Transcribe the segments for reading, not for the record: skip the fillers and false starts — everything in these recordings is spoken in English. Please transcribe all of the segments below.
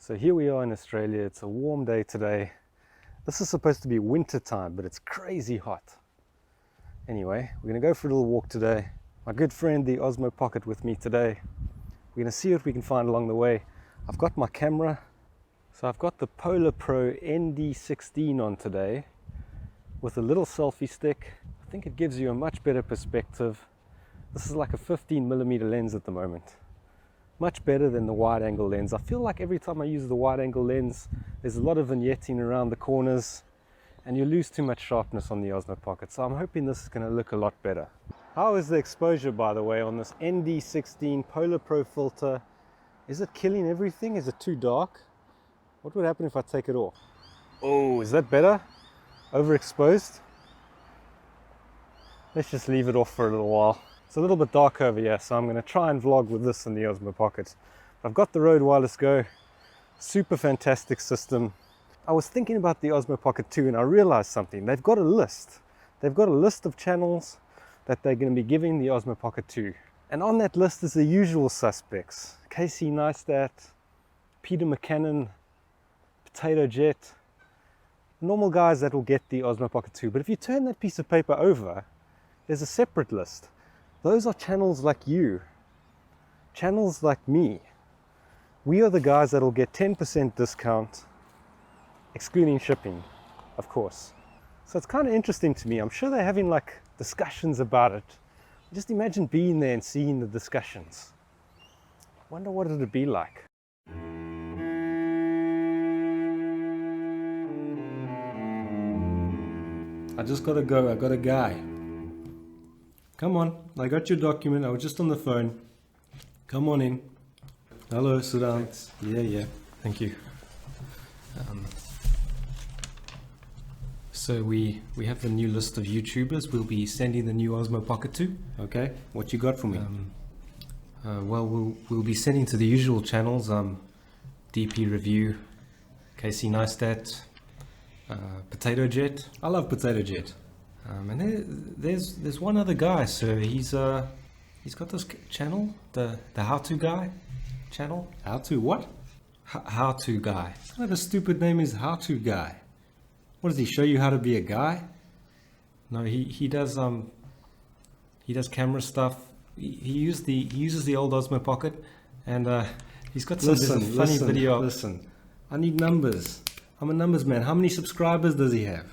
So here we are in Australia. It's a warm day today. This is supposed to be winter time, but it's crazy hot. Anyway, we're going to go for a little walk today. My good friend, the Osmo Pocket, with me today. We're going to see what we can find along the way. I've got my camera. So I've got the Polar Pro ND16 on today with a little selfie stick. I think it gives you a much better perspective. This is like a 15mm lens at the moment. Much better than the wide angle lens. I feel like every time I use the wide angle lens, there's a lot of vignetting around the corners and you lose too much sharpness on the Osmo Pocket. So I'm hoping this is going to look a lot better. How is the exposure, by the way, on this ND16 Polar Pro filter? Is it killing everything? Is it too dark? What would happen if I take it off? Oh, is that better? Overexposed? Let's just leave it off for a little while. It's a little bit dark over here, so I'm going to try and vlog with this in the Osmo Pocket. I've got the RODE Wireless Go, super fantastic system. I was thinking about the Osmo Pocket 2 and I realized something. They've got a list. They've got a list of channels that they're going to be giving the Osmo Pocket 2. And on that list is the usual suspects. Casey Neistat, Peter McCannon, Potato Jet, normal guys that will get the Osmo Pocket 2. But if you turn that piece of paper over, there's a separate list. Those are channels like you, channels like me. We are the guys that will get 10% discount, excluding shipping, of course. So it's kind of interesting to me. I'm sure they're having like discussions about it. Just imagine being there and seeing the discussions. Wonder what it would be like. I just gotta go, I got a guy. Come on, I got your document, I was just on the phone. Come on in. Hello, sit down. Thanks. Yeah, thank you. So we have the new list of YouTubers. We'll be sending the new Osmo Pocket to. Okay, what you got for me? Well, we'll be sending to the usual channels. DP Review, Casey Neistat, Potato Jet. I love Potato Jet. And there's one other guy, so he's got this channel, the How To Guy channel. How to what? How To Guy. What kind of a stupid name is How To Guy? What does he show you how to be a guy? No, he does camera stuff. He uses the old Osmo Pocket, and he's got some funny video. Listen, I need numbers. I'm a numbers man. How many subscribers does he have?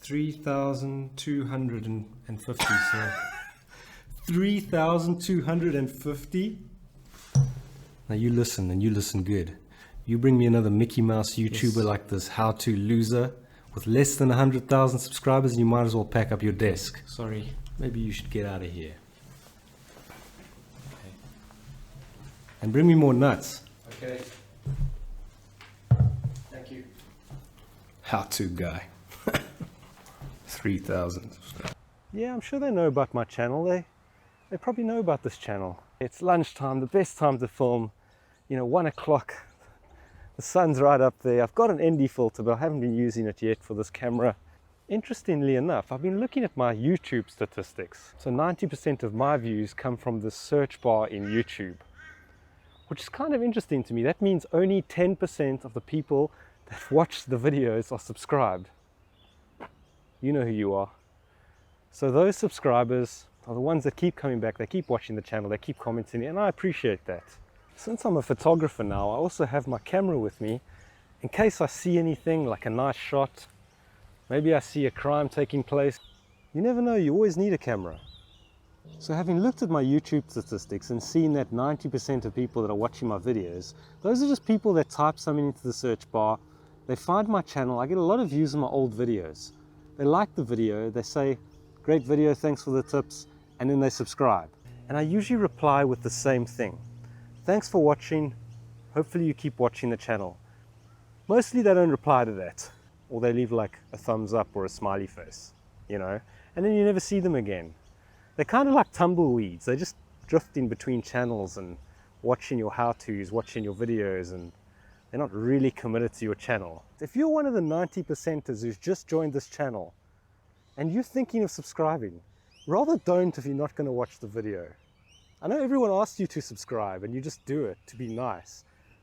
3,250. So 3,250. Now you listen, and you listen good. You bring me another Mickey Mouse YouTuber like this How To loser with less than 100,000 subscribers, and you might as well pack up your desk. Sorry, maybe you should get out of here. Okay. And bring me more nuts. Okay. Thank you. How To Guy. 3,000 subscribers. Yeah, I'm sure they know about my channel. They probably know about this channel. It's lunchtime, the best time to film. You know, 1 o'clock. The sun's right up there. I've got an ND filter, but I haven't been using it yet for this camera. Interestingly enough, I've been looking at my YouTube statistics. So 90% of my views come from the search bar in YouTube, which is kind of interesting to me. That means only 10% of the people that watch the videos are subscribed. You know who you are. So those subscribers are the ones that keep coming back. They keep watching the channel. They keep commenting, and I appreciate that. Since I'm a photographer now, I also have my camera with me in case I see anything like a nice shot. Maybe I see a crime taking place. You never know, you always need a camera. So having looked at my YouTube statistics and seen that 90% of people that are watching my videos, those are just people that type something into the search bar. They find my channel. I get a lot of views on my old videos. They like the video, they say, great video, thanks for the tips, and then they subscribe. And I usually reply with the same thing. Thanks for watching. Hopefully you keep watching the channel. Mostly they don't reply to that, or they leave like a thumbs up or a smiley face, you know, and then you never see them again. They're kind of like tumbleweeds. They're just drifting between channels and watching your how-tos, watching your videos, and they're not really committed to your channel. If you're one of the 90%ers who's just joined this channel and you're thinking of subscribing, rather don't if you're not going to watch the video. I know everyone asks you to subscribe and you just do it to be nice,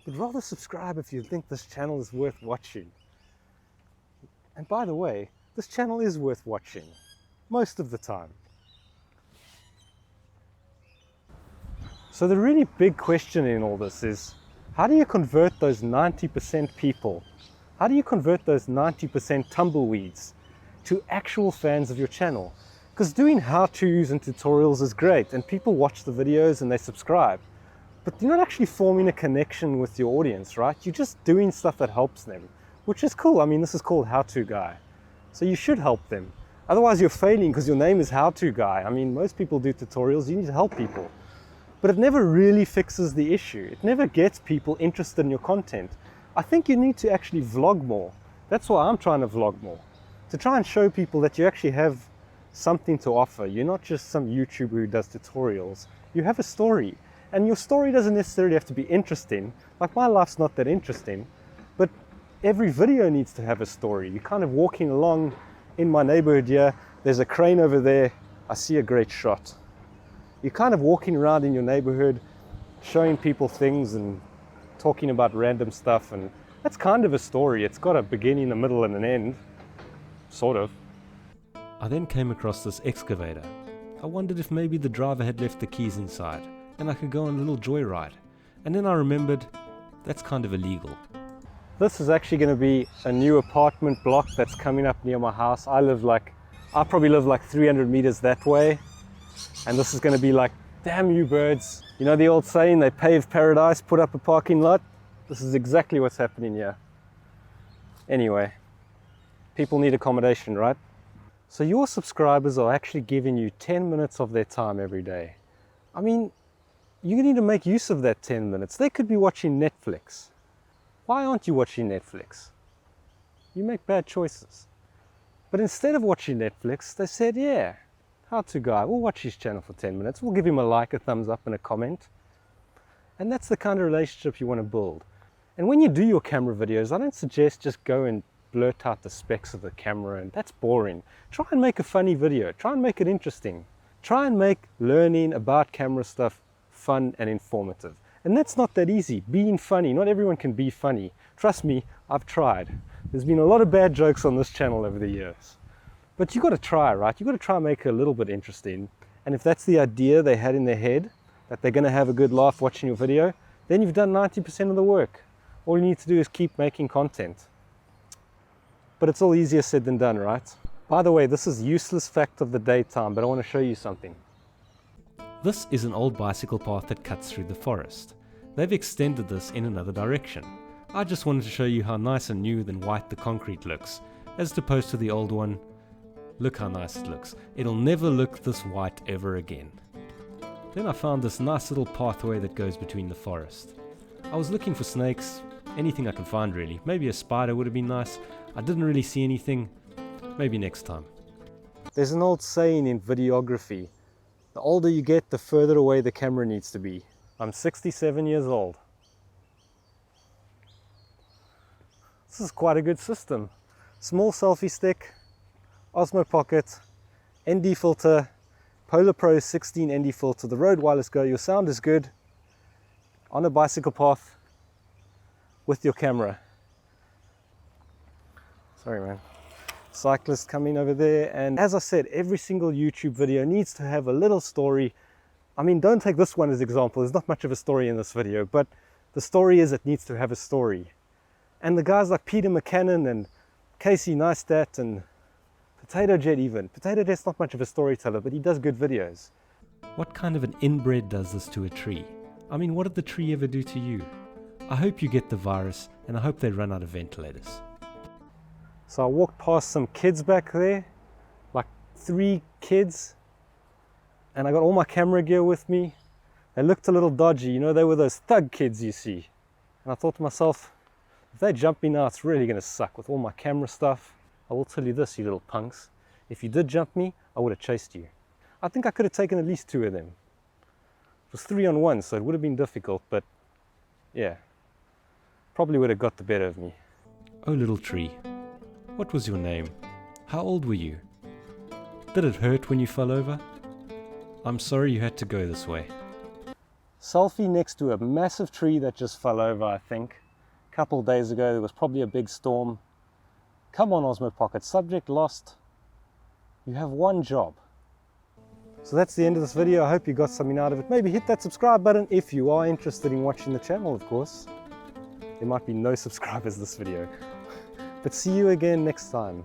but rather subscribe if you think this channel is worth watching. And by the way, this channel is worth watching, most of the time. So the really big question in all this is, how do you convert those 90% people? How do you convert those 90% tumbleweeds to actual fans of your channel? Because doing how-tos and tutorials is great, and people watch the videos and they subscribe, but you're not actually forming a connection with your audience, right? You're just doing stuff that helps them, which is cool. I mean, this is called How To Guy, so you should help them. Otherwise you're failing because your name is How To Guy. I mean, most people do tutorials, you need to help people. But it never really fixes the issue. It never gets people interested in your content. I think you need to actually vlog more. That's why I'm trying to vlog more, to try and show people that you actually have something to offer. You're not just some YouTuber who does tutorials. You have a story, and your story doesn't necessarily have to be interesting. Like, my life's not that interesting, but every video needs to have a story. You're kind of walking along in my neighborhood here. There's a crane over there. I see a great shot. You're kind of walking around in your neighborhood, showing people things and talking about random stuff, and that's kind of a story. It's got a beginning, a middle, and an end, sort of. I then came across this excavator. I wondered if maybe the driver had left the keys inside, and I could go on a little joyride. And then I remembered, that's kind of illegal. This is actually going to be a new apartment block that's coming up near my house. I probably live like 300 meters that way. And this is going to be like, damn you birds. You know the old saying, they paved paradise, put up a parking lot? This is exactly what's happening here. Anyway, people need accommodation, right? So your subscribers are actually giving you 10 minutes of their time every day. I mean, you need to make use of that 10 minutes. They could be watching Netflix. Why aren't you watching Netflix? You make bad choices. But instead of watching Netflix, they said, yeah, How To Guy, we'll watch his channel for 10 minutes. We'll give him a like, a thumbs up, and a comment. And that's the kind of relationship you want to build. And when you do your camera videos, I don't suggest just go and blurt out the specs of the camera, and that's boring. Try and make a funny video. Try and make it interesting. Try and make learning about camera stuff fun and informative. And that's not that easy, being funny. Not everyone can be funny. Trust me, I've tried. There's been a lot of bad jokes on this channel over the years. But you've got to try, right? You've got to try and make it a little bit interesting. And if that's the idea they had in their head, that they're going to have a good laugh watching your video, then you've done 90% of the work. All you need to do is keep making content. But it's all easier said than done, right? By the way, this is useless fact of the daytime, but I want to show you something. This is an old bicycle path that cuts through the forest. They've extended this in another direction. I just wanted to show you how nice and new and white the concrete looks, as opposed to the old one. Look how nice it looks. It'll never look this white ever again. Then I found this nice little pathway that goes between the forest. I was looking for snakes, anything I can find really. Maybe a spider would have been nice. I didn't really see anything. Maybe next time. There's an old saying in videography. The older you get, the further away the camera needs to be. I'm 67 years old. This is quite a good system. Small selfie stick, Osmo pocket, ND filter, Polar Pro 16 ND filter, the RODE Wireless GO. Your sound is good on a bicycle path with your camera. Sorry, man. Cyclist coming over there, and as I said, every single YouTube video needs to have a little story. I mean, don't take this one as example. There's not much of a story in this video, but the story is it needs to have a story. And the guys like Peter McCannon and Casey Neistat and Potato Jet even. Potato Jet's not much of a storyteller, but he does good videos. What kind of an inbred does this to a tree? I mean, what did the tree ever do to you? I hope you get the virus, and I hope they run out of ventilators. So I walked past some kids back there, like 3 kids, and I got all my camera gear with me. They looked a little dodgy, you know, they were those thug kids you see. And I thought to myself, if they jump me now, it's really going to suck with all my camera stuff. I will tell you this, you little punks. If you did jump me, I would have chased you. I think I could have taken at least 2 of them. It was 3 on 1, so it would have been difficult, but yeah, probably would have got the better of me. Oh, little tree. What was your name? How old were you? Did it hurt when you fell over? I'm sorry you had to go this way. Selfie next to a massive tree that just fell over, I think. A couple of days ago, there was probably a big storm. Come on, Osmo Pocket, subject lost. You have one job. So that's the end of this video. I hope you got something out of it. Maybe hit that subscribe button if you are interested in watching the channel, of course. There might be no subscribers this video. But see you again next time.